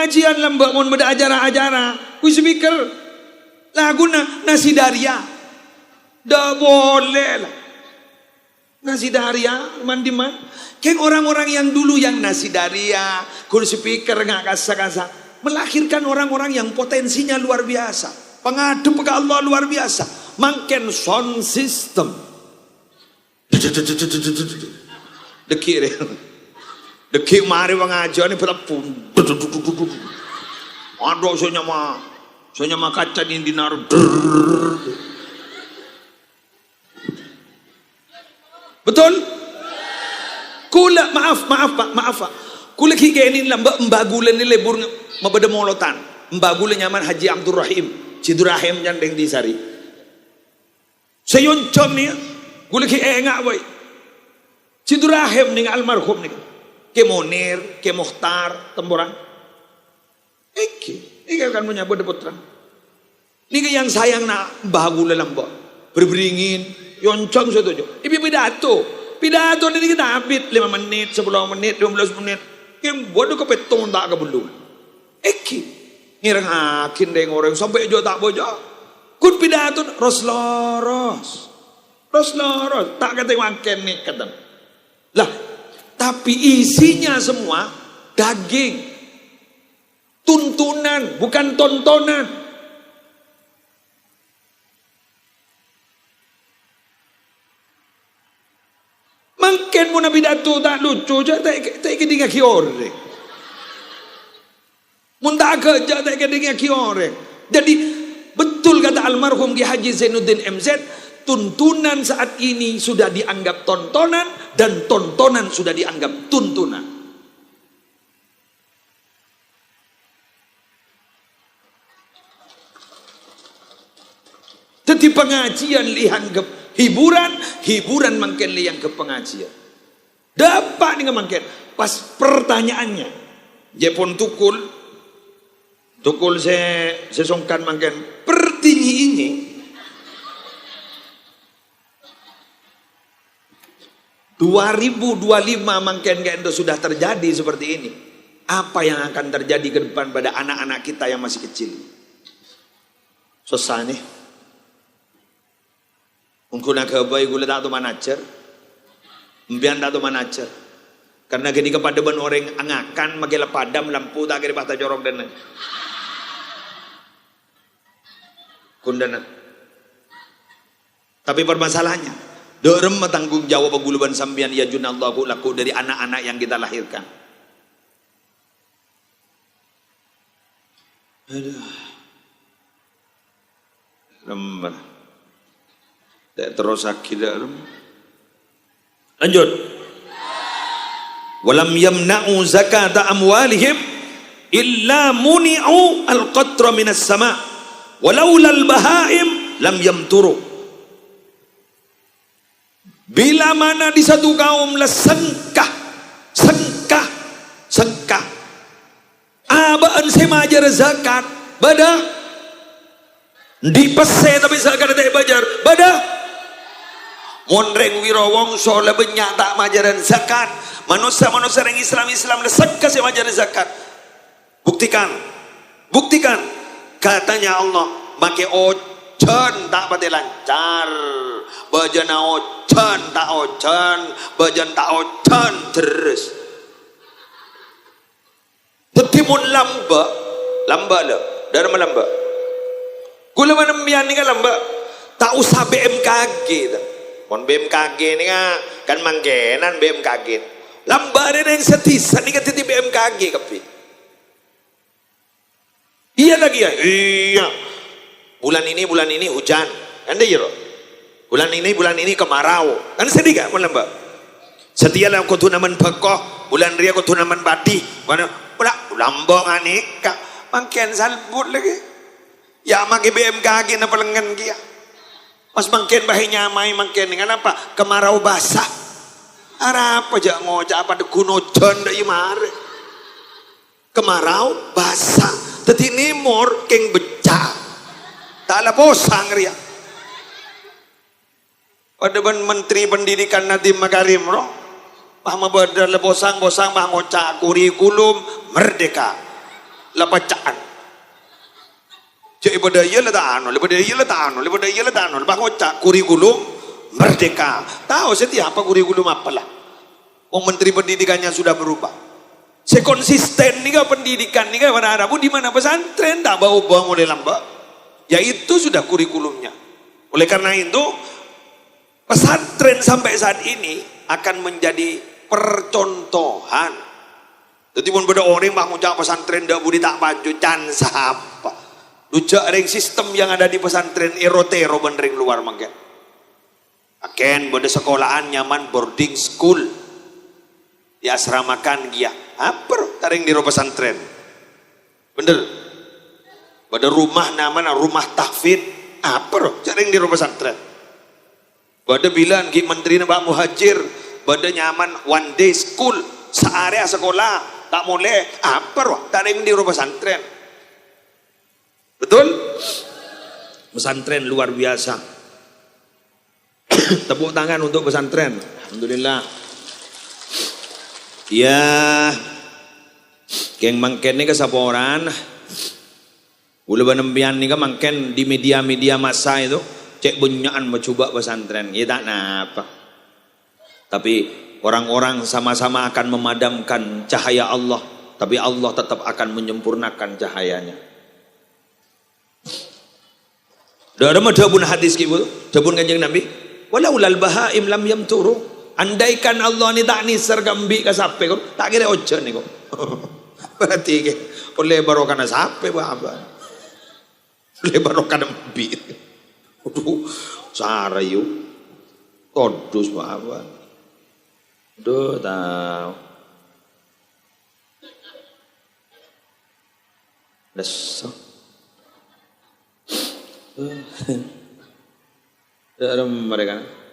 pengajian lembak mon beda acara-acara ku speaker laguna nasi daria dah boleh lah nasi daria mandiman keng orang-orang yang dulu yang nasi daria ku speaker nggak kasa-kasa melahirkan orang-orang yang potensinya luar biasa pengadu ke Allah luar biasa mangken sound system dekir mari pengajian ini berapun ada saya nyama kaca di naruh betul kula maaf pak kula kigenin lah mbagulan ni lebur mabada molotan mbagulan nyaman Haji Abdul Rahim Cidurahim jandeng di sari sayon com ni kula ki enga boy Cidurahim ning almarhum ning ke Monir ke Muhtar temboran iki kan menyabut putra ini yang sayang nak bahagula lamba berberingin yoncong setuju ibi pidato ini kita habis 5 menit 10 menit 15 menit yang bodoh kepetong tak kebelum iki ngirang akin deng orang sampai jo tak bojo kun pidato rosloros tak kata makan nih kata lah tapi isinya semua daging tuntunan bukan tontonan mungkin mau pidato tak lucu aja tak kedengar kiore mun tak kerja tak kedengar kiore jadi betul kata almarhum Ki Haji Zainuddin MZ tuntunan saat ini sudah dianggap tontonan dan tontonan sudah dianggap tuntunan. Jadi pengajian lihan ke hiburan mungkin lihan ke pengajian. Dapat dengan mungkin pas pertanyaannya. Jepon tukul saya songkan mungkin pertinggi ini. 2025 mungkin itu sudah terjadi seperti ini. Apa yang akan terjadi ke depan pada anak-anak kita yang masih kecil? Susah nih. Mungkin nak bayi gula tak tu manajer, mbian tak tu manajer. Karena gini kepada ben orang angakan magela padam lampu tak kira bata jorok dan kundana. Tapi permasalahannya dorem tanggung jawab guluban sambian ya junallahu laku dari anak-anak yang kita lahirkan. Aduh. Lembar. Terus akhirnya lanjut. Walam yamna'u zakata amwalihim illa muni'u al-qatra minas sama' walaula al-bahaim lam yamturu. Bila mana di satu kaum lah sengkah abaan semajar zakat bada dipese tapi zakat tak bajar bada monreng wirawongso lah banyak tak majaran zakat manusia yang Islam lah sengkah semajar zakat buktikan katanya Allah make ocan tak pati lancar bajana ocan tak ocan bajan tak ocan terus tetimun lamba lah dari mana lamba gula mana mian ni kan lamba tak usah BMKG tak pon BMKG ni kan mangkenan BMKG lamba ni yang setisan ni kan titi BMKG kapi iya lagi ya iya bulan ini hujan anda jero bulan ini kemarau kan sedih kan lamba setialah kau tunaman pekoh bulan ria kau tunaman badi mana pula lambang aneka mangken salbut lagi ya maki BMKG na pelengan kia mas mangken bahinya mai mangken dengan apa kemarau basah ara apa jak ngocak apa de kunojon da imare kemarau basah teti nimor keng becah tak ala posang ria pada ben menteri pendidikan Nadiem Makarim roh paham badal bosang bah ngocak kurikulum merdeka lah bacaan. Jadi pada iya lah tak anu, pada iya lah tak anu, pada iya lah tak anu. Bah kocak kurikulum merdeka. Tahu setiap apa kurikulum apalah. Menteri pendidikannya sudah berubah. Sekonsisten nih kan pendidikan nih kan pada Arab di mana pesantren tak bawa model lamba. Ya itu sudah kurikulumnya. Oleh karena itu pesantren sampai saat ini akan menjadi percontohan. Jadi pun pada orang bah ngucap pesantren dak budi tak baju can siapa. Luca ring sistem yang ada di pesantren erotero bandering luar mangke. Aken pada sekolahan nyaman boarding school. Diasramakan dia. Apa taring di pesantren? Bener. Pada rumah namanya rumah tahfidz. Apa taring di pesantren? Pada bilang ki menteri Pak Muhajir, pada nyaman one day school, searea sekolah, tak boleh. Apa taring di pesantren? Betul? Pesantren luar biasa. Tepuk tangan untuk pesantren. Alhamdulillah. Ya, keng mangken ni kesaporan, ula banempian ni mangken di media-media massa itu cek bunyaan mencoba pesantren, ya tak napa. Tapi orang-orang sama-sama akan memadamkan cahaya Allah, tapi Allah tetap akan menyempurnakan cahayanya. Ada madhabun hadis kibu, dabun kanjeng Nabi, walaulal bahaim lam yamturu. Andaikan Allah ni tak ni sergambi ke sape kau tak kira ojo ni kau. Berarti ke oleh barokah na sape apa? Oleh barokah na mbi. Aduh, sarayu. Kodus apa? Duh tahu. Leso. Dalam mereka.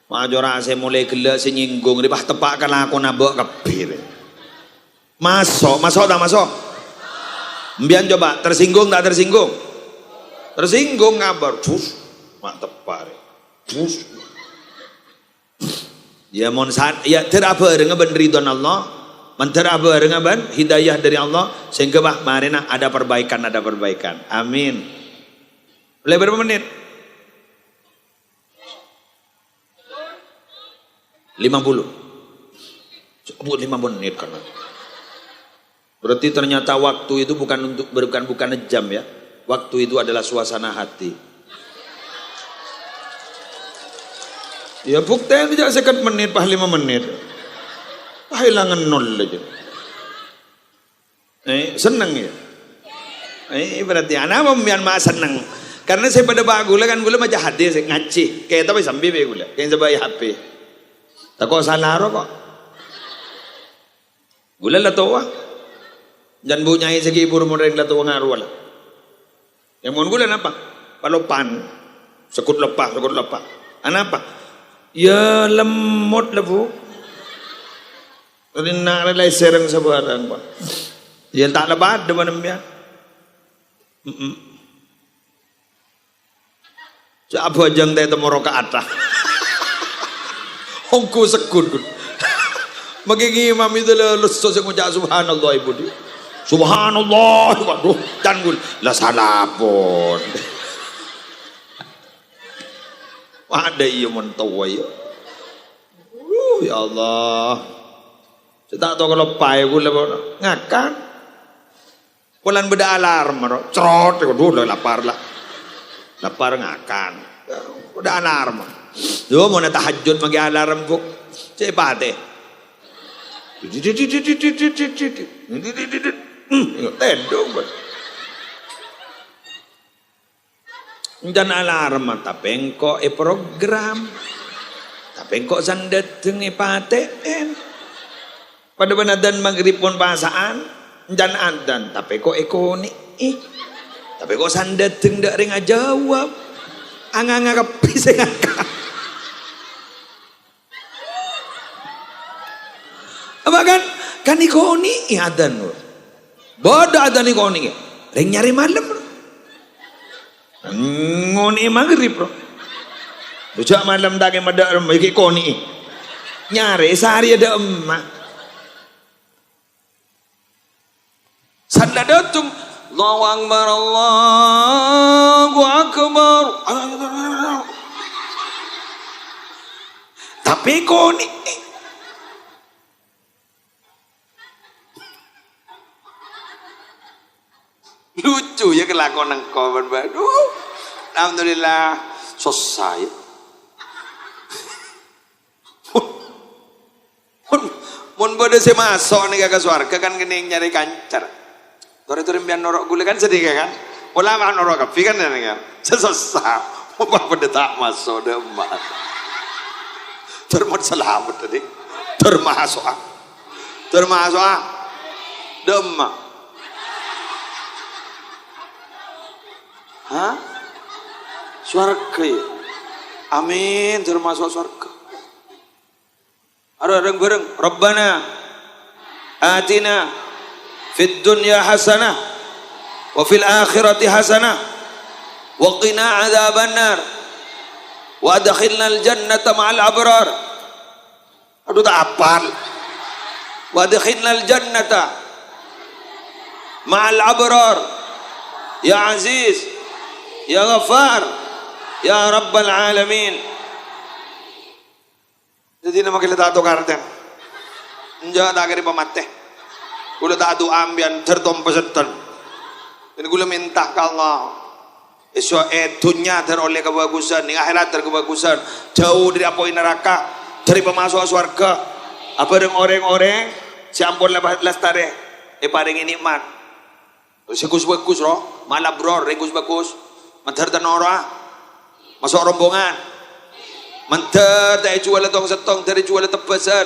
Majora saya mulai gelak senyinggung, dipah tepakan aku nabok kebir. Masuk tak masuk? Mbian coba tersinggung tak tersinggung? Tersinggung ngabar, cus, mak tepak, cus. Ya monsan, ya terapa dengan ridwan Allah, menterapa dengan hidayah dari Allah, sehingga bah marina ada perbaikan. Amin. Boleh berapa menit? 50 cukup 5 menit kan. Berarti ternyata waktu itu bukan jam ya. Waktu itu adalah suasana hati. Ya bukti tidak sekian menit, 5 menit. Hilangan 0 aja. Senang ya. Berarti anak pembian mah senang. Karena saya pada bagula kan gula macam hati saya ngaji. Kayak tapi sambil gula. Kayak sebagai HP. Tak kau salah kok. Gula lah tahu ah. Jangan bunyai segi pur modern lah tahu ngaruh lah. Yang mau gula apa? Palopan, sekut lepas. Apa? Ya lemot lah bu. Tadi nak relai serang sebarang pak. Ya tak lebat depan dia. Siapa jang teh temoro ke atas. Hongku sekut. Mengingi imam itu lesus yang ucap subhanallah ibu di. Subhanallah, waduh, tanggul lah salah pun. Ada iya mentau ya. Ya Allah. Saya tak tahu kalau pai gue ngakan. Pulan beda alarm, cerot, dulu lapar ngakan. Udah alarm. Dua mau nak tahajud magi alarm bu, cepat deh. Tendung. Dan alarm tapi engkau program, tapi engkau sandet dengan paten. Pada benadan maghrib pun pasaan, dan adan tapi kok ekoni, tapi kok sandet dengan ring jawab, anganga kepis ngakak. Apa kan ikoni adan bro. Bodoh adan ikoni ring nyari malam bro. Ngoni maghrib bro. Bujak malam dake madak iki ikoni. Nyari sehari ada emak. Sandadatum Allahu Akbar Allahu Akbar. Tapi kok ni lucu ya kelakuan engkau berbadu. Alhamdulillah selesai. Mun bodoh saya masuk nih ke surga kan kena nyari kancar. Tore-tore biar norok gula kan sedih kan? Pola mah norok kapi kan nih kan? Selesai. Mau pada tak masuk demak. Termod selamat tadi. Termasuk. Demak. Hah? Surga ya? Amin, termasuk surga. Ada bareng. Rabbana atina fid dunya hasanah wa fil akhirati hasanah wa qina adzabannar wa adkhilnal jannata ma'al abrar. Aduh tak hafal. Wa adkhilnal jannata ma'al abrar. Ya Aziz, Ya Ghaffar, Ya Rabbal Alamin. Jadi nama kita tato karten. Enggak tak kira pamate. Udah tato ambian tertompesetan. Dan gula minta ke Allah. Esok dunia teroleh kebagusan, ning akhirat terkebagusan. Jauh dari apa neraka, dari pemasuk surga. Apa dengan orang-orang siampun lepas tareh. Paling nikmat. Sekus bagus roh, malah bro, rekus bagus. Mantar tanora, masuk rombongan. Mantar dari jual tong setong, dari jual tebasan.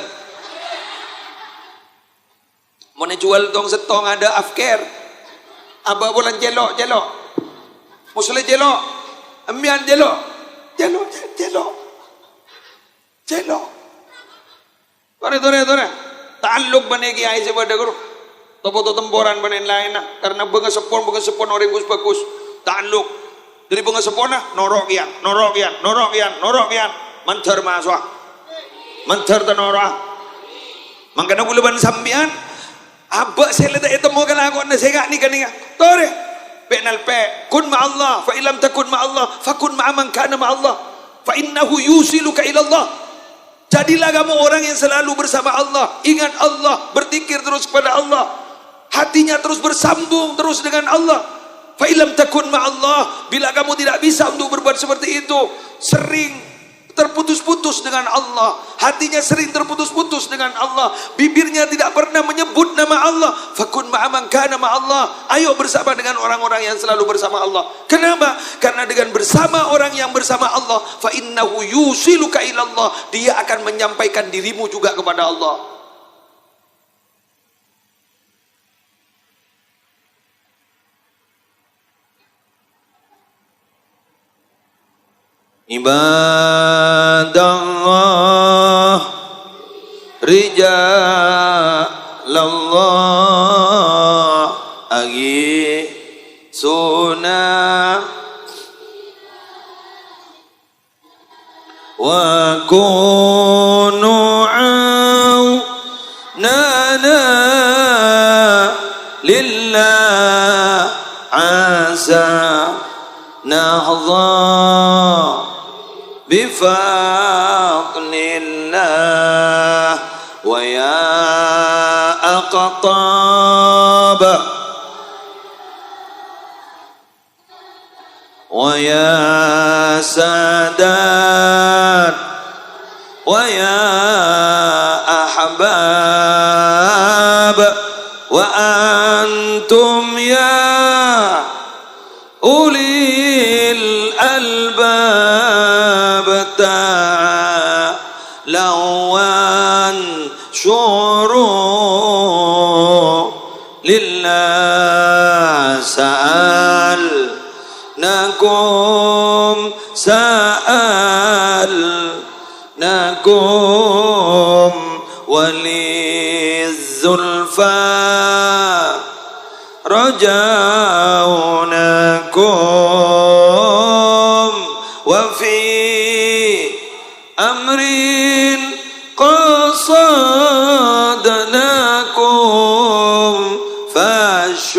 Mau jual tong setong ada afker. Abah bulan jelok. Musulah jelok. Amian jelok. Tore. Ta'alluq banegi ai sebada guru. Topo temporan banen lain nah. Karena bunga sepon orang bagus. Ta'alluq. Dari bunga sepon nah, norok yan. Mantar masuk, mantar tanora. Mangkana bulaban sambian. Abak saya letak itu mau kan aku na saya ni kaniya. Tore, penal pe. Kun ma Allah, fa ilam takun ma Allah, fa kun ma man kana ma Allah. Fa innahu yusiluka ila Allah. Jadilah kamu orang yang selalu bersama Allah. Ingat Allah, berzikir terus kepada Allah. Hatinya terus bersambung terus dengan Allah. Fa ilam takun ma Allah. Bila kamu tidak bisa untuk berbuat seperti itu, sering terputus-putus dengan Allah, hatinya sering terputus-putus dengan Allah, bibirnya tidak pernah menyebut nama Allah. Fakun ma'aman kana ma'allah. Ayo bersama dengan orang-orang yang selalu bersama Allah. Kenapa? Karena dengan bersama orang yang bersama Allah, fa innahu yusiluka ilallah. Dia akan menyampaikan dirimu juga kepada Allah. Ibadallah rijalallah agi sunnah wa kunu aunana lillah asa nahdha بفضل الله ويا أقطاب ويا سادات ويا أحباب وأنتم يا أولي الألباب تعالوا شعور لله سألناكم وللزلفى رجوناكم وفي أمر قصدناكم فالشكر